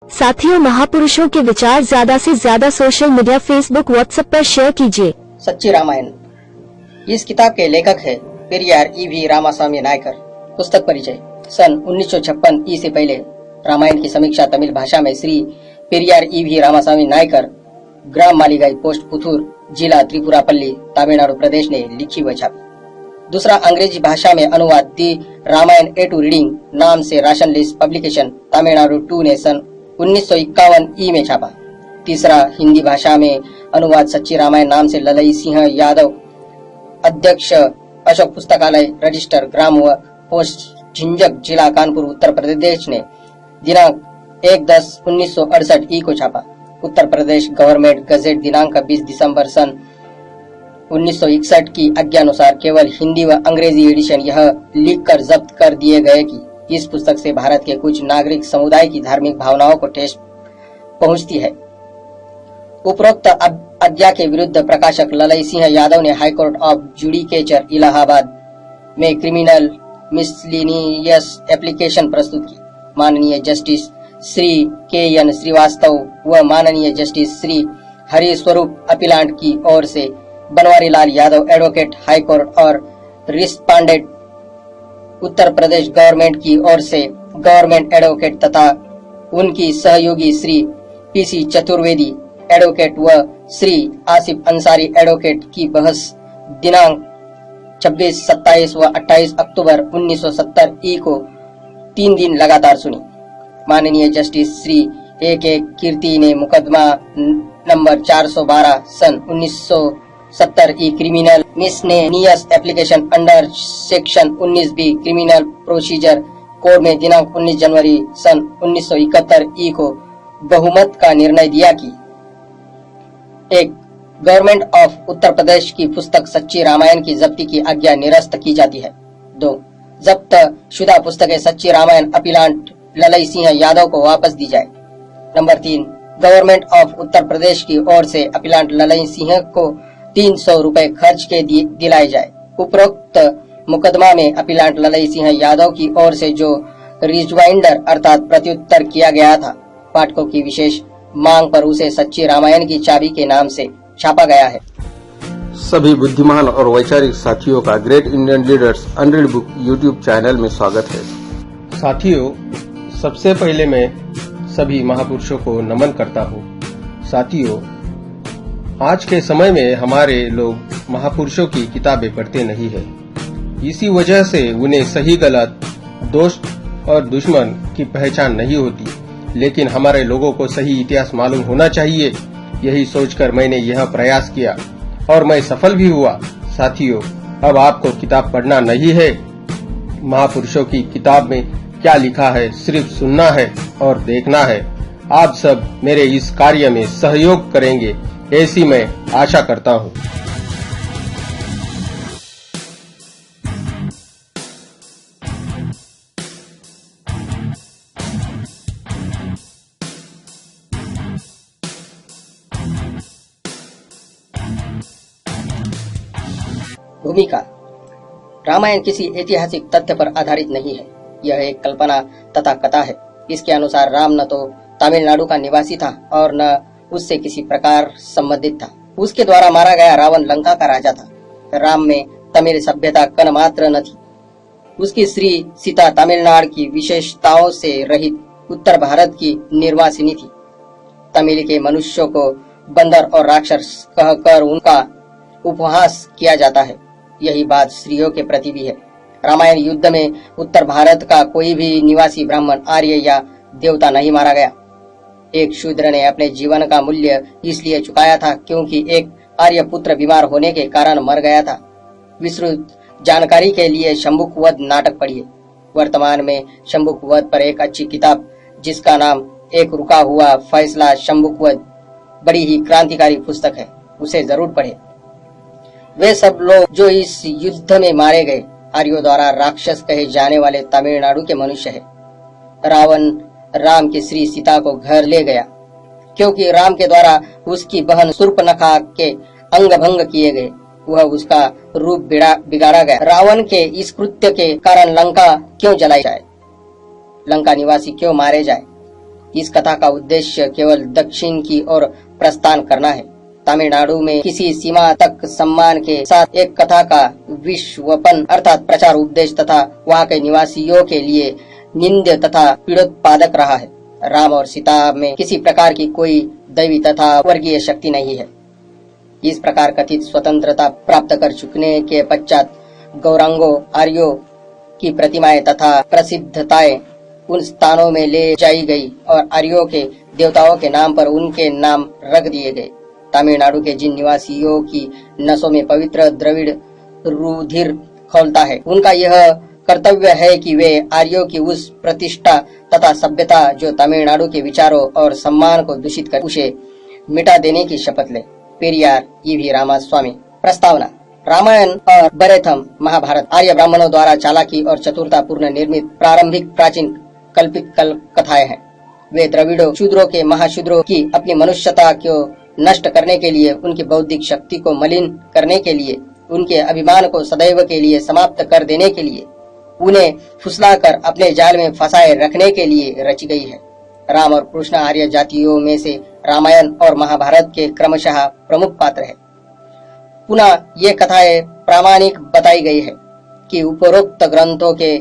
साथियों, महापुरुषों के विचार ज्यादा से ज्यादा सोशल मीडिया, फेसबुक, व्हाट्सएप पर शेयर कीजिए। सच्ची रामायण। इस किताब के लेखक है पेरियार ईवी रामास्वामी नायकर। पुस्तक परिचय। सन 1956 ई से पहले रामायण की समीक्षा तमिल भाषा में श्री पेरियार ईवी रामास्वामी नायकर, ग्राम मालीगाई, पोस्ट पुथुर, जिला त्रिपुरापल्ली, तमिलनाडु प्रदेश ने लिखी व छापी। दूसरा अंग्रेजी भाषा में अनुवाद दी रामायण ए टू रीडिंग नाम से राशन लिस्ट पब्लिकेशन तमिलनाडु 2 ने सन 1951 ई में छापा। तीसरा हिंदी भाषा में अनुवाद सच्ची रामायण नाम से ललई सिंह यादव, अध्यक्ष अशोक पुस्तकालय, रजिस्टर, ग्राम व पोस्ट झिंझक, जिला कानपुर, उत्तर प्रदेश ने दिनांक 1/10/1968 ई को छापा। उत्तर प्रदेश गवर्नमेंट गजेट दिनांक 20 दिसंबर सन 1961 की आज्ञानुसार केवल हिंदी व अंग्रेजी एडिशन यह लिखकर जब्त कर दिए गए कि इस पुस्तक से भारत के कुछ नागरिक समुदाय की धार्मिक भावनाओं को ठेस पहुंचती है। उपरोक्त आज्ञा के विरुद्ध प्रकाशक ललई सिंह यादव ने हाईकोर्ट ऑफ जुडिकेचर इलाहाबाद में क्रिमिनल मिसलिनियस एप्लीकेशन प्रस्तुत की। माननीय जस्टिस श्री के.एन. श्रीवास्तव व माननीय जस्टिस श्री हरि स्वरूप अपीलांट की ओर से बनवारी लाल यादव एडवोकेट हाईकोर्ट और रिस्पांडेंट उत्तर प्रदेश गवर्नमेंट की ओर से गवर्नमेंट एडवोकेट तथा उनकी सहयोगी श्री पीसी चतुर्वेदी एडवोकेट व श्री आसिफ अंसारी एडवोकेट की बहस दिनांक 26, 27 व 28 अक्टूबर 1970 ई को 3 दिन लगातार सुनी। माननीय जस्टिस श्री A.K. कीर्ति ने मुकदमा नंबर 412 सन 1970 ई criminal miscellaneous application under section 19B criminal procedure code में दिनांक 19 जनवरी सन 1971 ई को बहुमत का निर्णय दिया कि 1. गवर्नमेंट ऑफ उत्तर प्रदेश की पुस्तक सच्ची रामायण की जब्ती की आज्ञा निरस्त की जाती है। 2. जब्त शुदा पुस्तकें सच्ची रामायण अपीलांट ललई सिंह यादव को वापस दी जाए। Number 3. Government of Uttar Pradesh की ओर से अपीलांट ललई सिंह को 300 रुपए खर्च के दिलाए जाए। उपरोक्त मुकदमा में अपीलांट ललई सिंह यादव की ओर से जो रिजवाइंडर अर्थात प्रत्युत्तर किया गया था, पाठकों की विशेष मांग पर उसे सच्ची रामायण की चाबी के नाम से छापा गया है। सभी बुद्धिमान और वैचारिक साथियों का great Indian leaders unread book YouTube channel में स्वागत है। साथियों, सबसे पहले मैं सभी महापुरुषों को नमन करता हूँ। साथियों, आज के समय में हमारे लोग महापुरुषों की किताबें पढ़ते नहीं है। इसी वजह से उन्हें सही गलत, दोस्त और दुश्मन की पहचान नहीं होती। लेकिन हमारे लोगों को सही इतिहास मालूम होना चाहिए, यही सोचकर मैंने यह प्रयास किया और मैं सफल भी हुआ। साथियों, अब आपको किताब पढ़ना नहीं है, महापुरुषों की किताब में क्या लिखा है सिर्फ सुनना है और देखना है। आप सब मेरे इस कार्य में सहयोग करेंगे, ऐसी मैं आशा करता हूँ। भूमिका। रामायण किसी ऐतिहासिक तथ्य पर आधारित नहीं है, यह एक कल्पना तथा कथा है। इसके अनुसार राम न तो तमिलनाडु का निवासी था और न उससे किसी प्रकार संबंधित था। उसके द्वारा मारा गया रावण लंका का राजा था। राम में तमिल सभ्यता कण मात्र न थी। उसकी स्त्री सीता तमिलनाडु की विशेषताओं से रहित उत्तर भारत की निर्वासिनी थी। तमिल के मनुष्यों को बंदर और राक्षस कहकर उनका उपहास किया जाता है। यही बात स्त्रियों के प्रति भी है। रामायण युद्ध में उत्तर भारत का कोई भी निवासी ब्राह्मण, आर्य या देवता नहीं मारा गया। एक शूद्र ने अपने जीवन का मूल्य इसलिए चुकाया था क्योंकि एक आर्य पुत्र बीमार होने के कारण मर गया था। विस्तृत जानकारी के लिए शंभुक वध नाटक पढ़िए। वर्तमान में शंभुक वध पर एक अच्छी किताब जिसका नाम एक रुका हुआ फैसला शंभुक वध बड़ी ही क्रांतिकारी पुस्तक है, उसे जरूर पढ़े। वे सब लोग जो इस युद्ध में मारे गए आर्यों द्वारा राक्षस कहे जाने वाले तमिलनाडु के मनुष्य है। रावण राम की श्री सीता को घर ले गया क्योंकि राम के द्वारा उसकी बहन शूर्पणखा के अंग भंग किए गए। वह उसका रूप बिगाड़ा गया। रावण के इस कृत्य के कारण लंका क्यों जलाई जाए, लंका निवासी क्यों मारे जाए, इस कथा का उद्देश्य केवल दक्षिण की ओर प्रस्थान करना है। तमिलनाडु में किसी सीमा तक सम्मान के साथ एक कथा का विश्वपन अर्थात प्रचार उपदेश तथा वहाँ के निवासियों के लिए निंद्य तथा पीड़ोत्पादक रहा है। राम और सीता में किसी प्रकार की कोई दैवी तथा वर्गीय शक्ति नहीं है। इस प्रकार कथित स्वतंत्रता प्राप्त कर चुकने के पश्चात गौरांगों आर्यों की प्रतिमाएं तथा प्रसिद्धताएं उन स्थानों में ले जाई गई और आर्यों के देवताओं के नाम पर उनके नाम रख दिए गए। तमिलनाडु के जिन निवासियों की नसों में पवित्र द्रविड़ रुधिर खौलता है, उनका यह कर्तव्य है कि वे आर्यों की उस प्रतिष्ठा तथा सभ्यता जो तमिलनाडु के विचारों और सम्मान को दूषित कर उसे मिटा देने की शपथ ले। पेरियार ईवी रामास्वामी। प्रस्तावना। रामायण और बरेथम महाभारत आर्य ब्राह्मणों द्वारा चालाकी और चतुरता पूर्ण निर्मित प्रारंभिक प्राचीन कल्पित कथाएं हैं। वे द्रविड़ों शूद्रों के महाशूद्रों की अपनी मनुष्यता को नष्ट करने के लिए, उनकी बौद्धिक शक्ति को मलिन करने के लिए, उनके अभिमान को सदैव के लिए समाप्त कर देने के लिए, उन्हें फुसलाकर अपने जाल में फंसाए रखने के लिए रची गई है। राम और कृष्ण आर्य जातियों में से रामायण और महाभारत के क्रमशः प्रमुख पात्र है। पुनः ये कथाएं प्रामाणिक बताई गई है कि उपरोक्त ग्रंथों के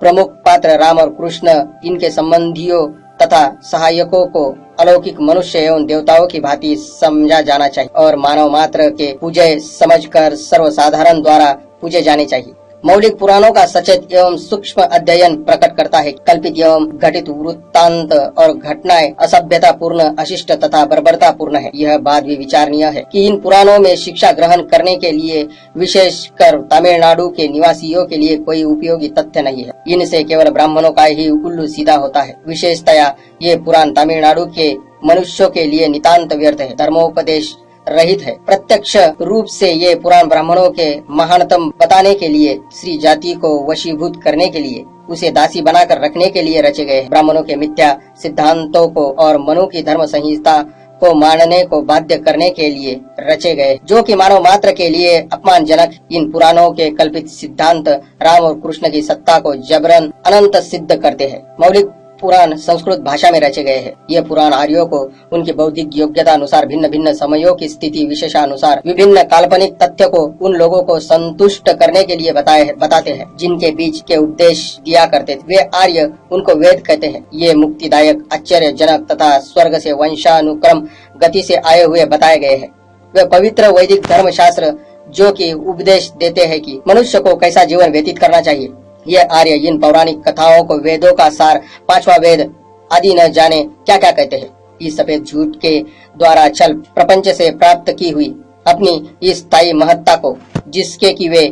प्रमुख पात्र राम और कृष्ण इनके संबंधियों तथा सहायकों को अलौकिक मनुष्य एवं देवताओं की भांति समझा जाना चाहिए और मानव मात्र के पूज्य समझकर सर्वसाधारण द्वारा पूजे जाने चाहिए। मौलिक पुराणों का सचेत एवं सूक्ष्म अध्ययन प्रकट करता है। कल्पित एवं घटित वृत्तांत और घटनाएं असभ्यता पूर्ण, अशिष्ट तथा बर्बरता पूर्ण है। यह बात भी विचारणीय है कि इन पुराणों में शिक्षा ग्रहण करने के लिए विशेषकर तमिलनाडु के निवासियों के लिए कोई उपयोगी तथ्य नहीं है। इनसे केवल ब्राह्मणों का ही उल्लू सीधा होता है। विशेषतया ये पुराण तमिलनाडु के मनुष्यों के लिए नितांत व्यर्थ है, धर्मोपदेश रहित है। प्रत्यक्ष रूप से ये पुराण ब्राह्मणों के महानतम बताने के लिए, स्त्री जाति को वशीभूत करने के लिए, उसे दासी बनाकर रखने के लिए रचे गए। ब्राह्मणों के मिथ्या सिद्धांतों को और मनु की धर्म संहिता को मानने को बाध्य करने के लिए रचे गए, जो कि मानव मात्र के लिए अपमानजनक। इन पुराणों के कल्पित सिद्धांत राम और कृष्ण की सत्ता को जबरन अनंत सिद्ध करते हैं। मौलिक पुराण संस्कृत भाषा में रचे गए हैं। ये पुराण आर्यों को उनकी बौद्धिक योग्यता अनुसार भिन्न भिन्न समयों की स्थिति विशेषानुसार विभिन्न काल्पनिक तथ्य को उन लोगों को संतुष्ट करने के लिए बताते हैं जिनके बीच के उपदेश दिया करते थे। वे आर्य उनको वेद कहते हैं। ये मुक्तिदायक, आश्चर्यजनक तथा स्वर्ग से वंशानुक्रम गति से आए हुए बताए गए हैं। वे पवित्र वैदिक धर्म शास्त्र जो कि उपदेश देते हैं कि मनुष्य को कैसा जीवन व्यतीत करना चाहिए। ये आर्य इन पौराणिक कथाओं को वेदों का सार, पांचवा वेद आदि न जाने क्या क्या कहते हैं। इस सफेद झूठ के द्वारा छल प्रपंच से प्राप्त की हुई अपनी इस स्थायी महत्ता को, जिसके कि वे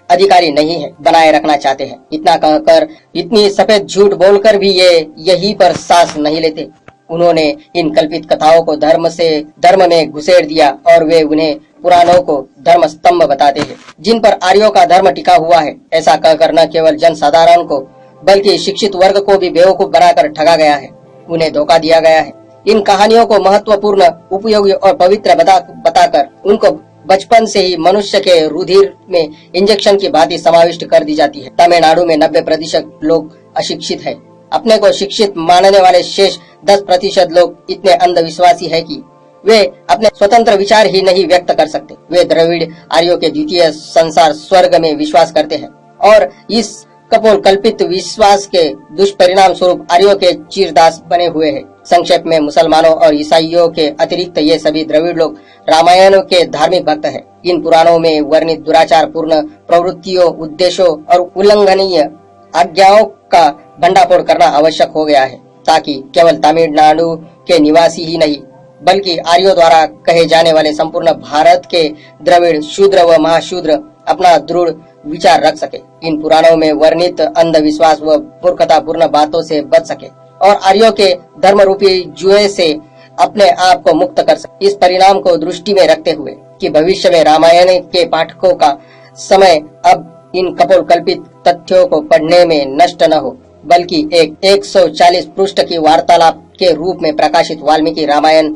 अधिकारी नहीं है, बनाए रखना चाहते हैं। इतना कहकर, इतनी सफेद झूठ बोलकर भी ये यहीं पर सांस नहीं लेते। उन्होंने इन कल्पित कथाओं को धर्म में घुसेड़ दिया और वे उन्हें पुराणों को धर्म स्तंभ बताते हैं जिन पर आर्यों का धर्म टिका हुआ है। ऐसा कहकर न केवल जन साधारण को बल्कि शिक्षित वर्ग को भी बेवकूफ बनाकर ठगा गया है, उन्हें धोखा दिया गया है। इन कहानियों को महत्वपूर्ण, उपयोगी और पवित्र बताकर उनको बचपन से ही मनुष्य के रुधिर में इंजेक्शन की भांति समाविष्ट कर दी जाती है। तमिलनाडु में 90% लोग अशिक्षित है। अपने को शिक्षित मानने वाले शेष 10% लोग इतने अंधविश्वासी है कि वे अपने स्वतंत्र विचार ही नहीं व्यक्त कर सकते। वे द्रविड़ आर्यों के द्वितीय संसार स्वर्ग में विश्वास करते हैं और इस कपोल कल्पित विश्वास के दुष्परिणाम स्वरूप आर्यों के चीरदास बने हुए हैं। संक्षेप में मुसलमानों और ईसाइयों के अतिरिक्त ये सभी द्रविड़ लोग रामायण के धार्मिक भक्त हैं। इन पुराणों में वर्णित दुराचार पूर्ण प्रवृत्तियों, उद्देश्यों और उल्लंघनीय आज्ञाओं का भंडाफोड़ करना आवश्यक हो गया है, ताकि केवल तमिलनाडु के निवासी ही नहीं बल्कि आर्यों द्वारा कहे जाने वाले संपूर्ण भारत के द्रविड़, शूद्र व महाशूद्र अपना दृढ़ विचार रख सके, इन पुराणों में वर्णित अंधविश्वास व मूर्खता पूर्ण बातों से बच सके और आर्यों के धर्म रूपी जुए से अपने आप को मुक्त कर सके। इस परिणाम को दृष्टि में रखते हुए कि भविष्य में रामायण के पाठकों का समय अब इन कपोल कल्पित तथ्यों को पढ़ने में नष्ट न हो, बल्कि एक 140 पृष्ठ की वार्तालाप के रूप में प्रकाशित वाल्मीकि रामायण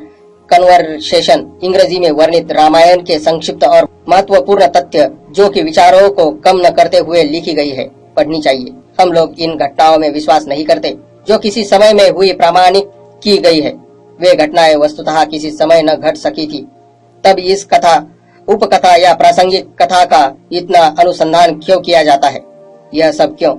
कन्वर्सेशन, अंग्रेजी में वर्णित रामायण के संक्षिप्त और महत्वपूर्ण तथ्य जो कि विचारों को कम न करते हुए लिखी गई है, पढ़नी चाहिए। हम लोग इन घटनाओं में विश्वास नहीं करते जो किसी समय में हुई प्रामाणिक की गई है। वे घटनाएं वस्तुतः किसी समय न घट सकी थी। तब इस कथा, उपकथा या प्रासंगिक कथा का इतना अनुसंधान क्यों किया जाता है? यह सब क्यों?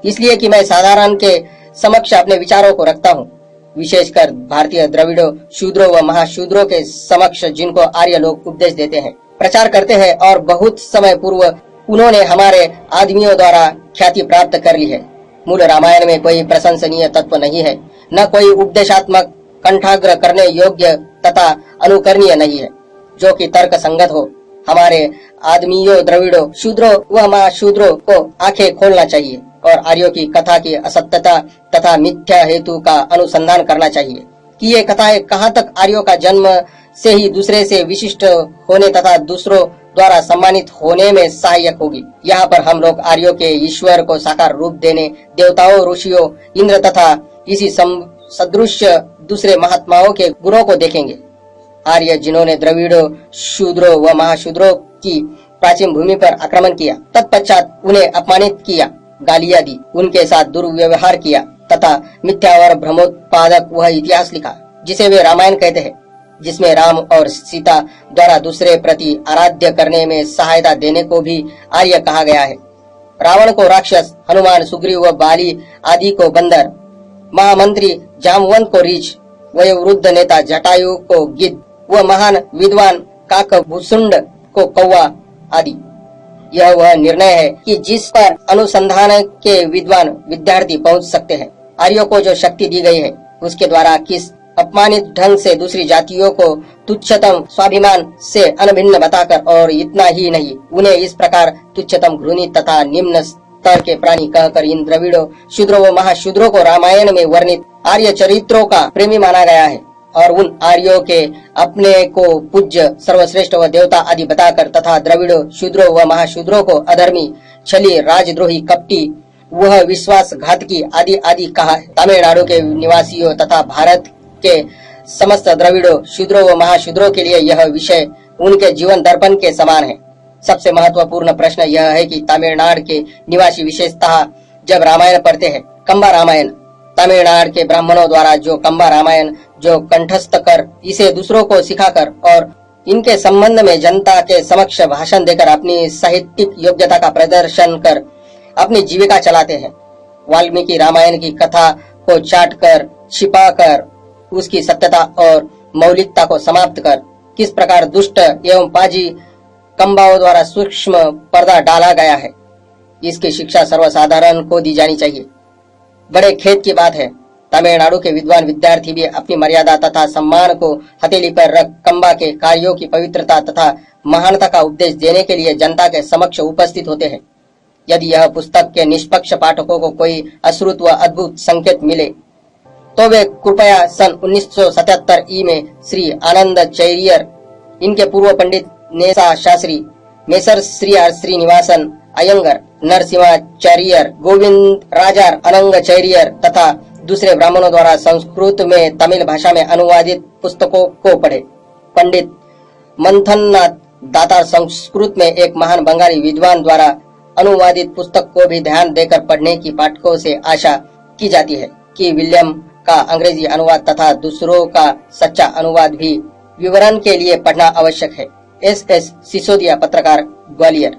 इसलिए कि मैं साधारण के समक्ष अपने विचारों को रखता हूँ, विशेषकर भारतीय द्रविड़ों, शूद्रों व महाशूद्रों के समक्ष, जिनको आर्य लोग उपदेश देते हैं, प्रचार करते हैं और बहुत समय पूर्व उन्होंने हमारे आदमियों द्वारा ख्याति प्राप्त कर ली है। मूल रामायण में कोई प्रशंसनीय तत्व नहीं है, न कोई उपदेशात्मक, कंठाग्र करने योग्य तथा अनुकरणीय नहीं है जो कि तर्क संगत हो। हमारे आदमियों, द्रविड़ों, शूद्रों व महाशूद्रों को आंखें खोलना चाहिए और आर्यों की कथा की असत्यता तथा मिथ्या हेतु का अनुसंधान करना चाहिए कि ये कथाएं कहाँ तक आर्यों का जन्म से ही दूसरे से विशिष्ट होने तथा दूसरों द्वारा सम्मानित होने में सहायक होगी। यहाँ पर हम लोग आर्यों के ईश्वर को साकार रूप देने, देवताओं, ऋषियों, इंद्र तथा इसी सदृश दूसरे महात्माओं के गुणों को देखेंगे। आर्य जिन्होंने द्रविड़ों, शूद्रों व महाशूद्रों की प्राचीन भूमि पर आक्रमण किया, तत्पश्चात उन्हें अपमानित किया, गालियां दी, उनके साथ दुर्व्यवहार किया तथा मिथ्या और भ्रमोत्पादक वह इतिहास लिखा जिसे वे रामायण कहते हैं, जिसमें राम और सीता द्वारा दूसरे प्रति आराध्य करने में सहायता देने को भी आर्य कहा गया है। रावण को राक्षस, हनुमान, सुग्रीव व बाली आदि को बंदर, महामंत्री जामवंत को रीछ, वयोवृद्ध नेता जटायु को गिद्ध व महान विद्वान काकभूषुंड को कौवा आदि। यह वह निर्णय है कि जिस पर अनुसंधान के विद्वान विद्यार्थी पहुंच सकते हैं। आर्यों को जो शक्ति दी गई है उसके द्वारा किस अपमानित ढंग से दूसरी जातियों को तुच्छतम स्वाभिमान से अनभिन्न बताकर, और इतना ही नहीं, उन्हें इस प्रकार तुच्छतम, घृणित तथा निम्न स्तर के प्राणी कहकर इन द्रविड़ों, शूद्रों व महाशूद्रों को रामायण में वर्णित आर्य चरित्रों का प्रेमी माना गया है और उन आर्यों के अपने को पूज्य, सर्वश्रेष्ठ व देवता आदि बताकर तथा द्रविड़ों, शूद्रों व महाशूद्रों को अधर्मी, छली, राजद्रोही, कपटी, वह विश्वासघातकी आदि आदि कहा है। तमिलनाडु के निवासियों तथा भारत के समस्त द्रविड़ों, शूद्रों व महाशूद्रों के लिए यह विषय उनके जीवन दर्पण के समान है। सबसे महत्वपूर्ण प्रश्न यह है कि तमिलनाडु के निवासी विशेषतः जब रामायण पढ़ते हैं, कंबा रामायण, तमिलनाडु के ब्राह्मणों द्वारा जो कंबा रामायण जो कंठस्थ कर, इसे दूसरों को सिखाकर और इनके संबंध में जनता के समक्ष भाषण देकर अपनी साहित्यिक योग्यता का प्रदर्शन कर अपनी जीविका चलाते हैं। वाल्मीकि रामायण की कथा को चाट कर, छिपा कर, उसकी सत्यता और मौलिकता को समाप्त कर किस प्रकार दुष्ट एवं पाजी कंबाओं द्वारा सूक्ष्म पर्दा डाला गया है, इसकी शिक्षा सर्वसाधारण को दी जानी चाहिए। बड़े खेद की बात है, तमिलनाडु के विद्वान विद्यार्थी भी अपनी मर्यादा तथा सम्मान को हथेली पर रख कंबा के कार्यों की पवित्रता तथा महानता का उपदेश देने के लिए जनता के समक्ष उपस्थित होते हैं। यदि यह पुस्तक के निष्पक्ष पाठकों को कोई अश्रुत व अद्भुत संकेत मिले तो वे कृपया सन 1977 ई में श्री आनंद चैरियर, इनके पूर्व पंडित नेसा शास्त्री, मेसर श्री आर श्रीनिवासन अयंगर, नरसिम्हाचार्यर, गोविंद राजार अनंग चैरियर तथा दूसरे ब्राह्मणों द्वारा संस्कृत में तमिल भाषा में अनुवादित पुस्तकों को पढ़े। पंडित मंथननाथ दातार संस्कृत में एक महान बंगाली विद्वान द्वारा अनुवादित पुस्तक को भी ध्यान देकर पढ़ने की पाठकों से आशा की जाती है कि विलियम का अंग्रेजी अनुवाद तथा दूसरों का सच्चा अनुवाद भी विवरण के लिए पढ़ना आवश्यक है। एस. सिसोदिया, पत्रकार, ग्वालियर।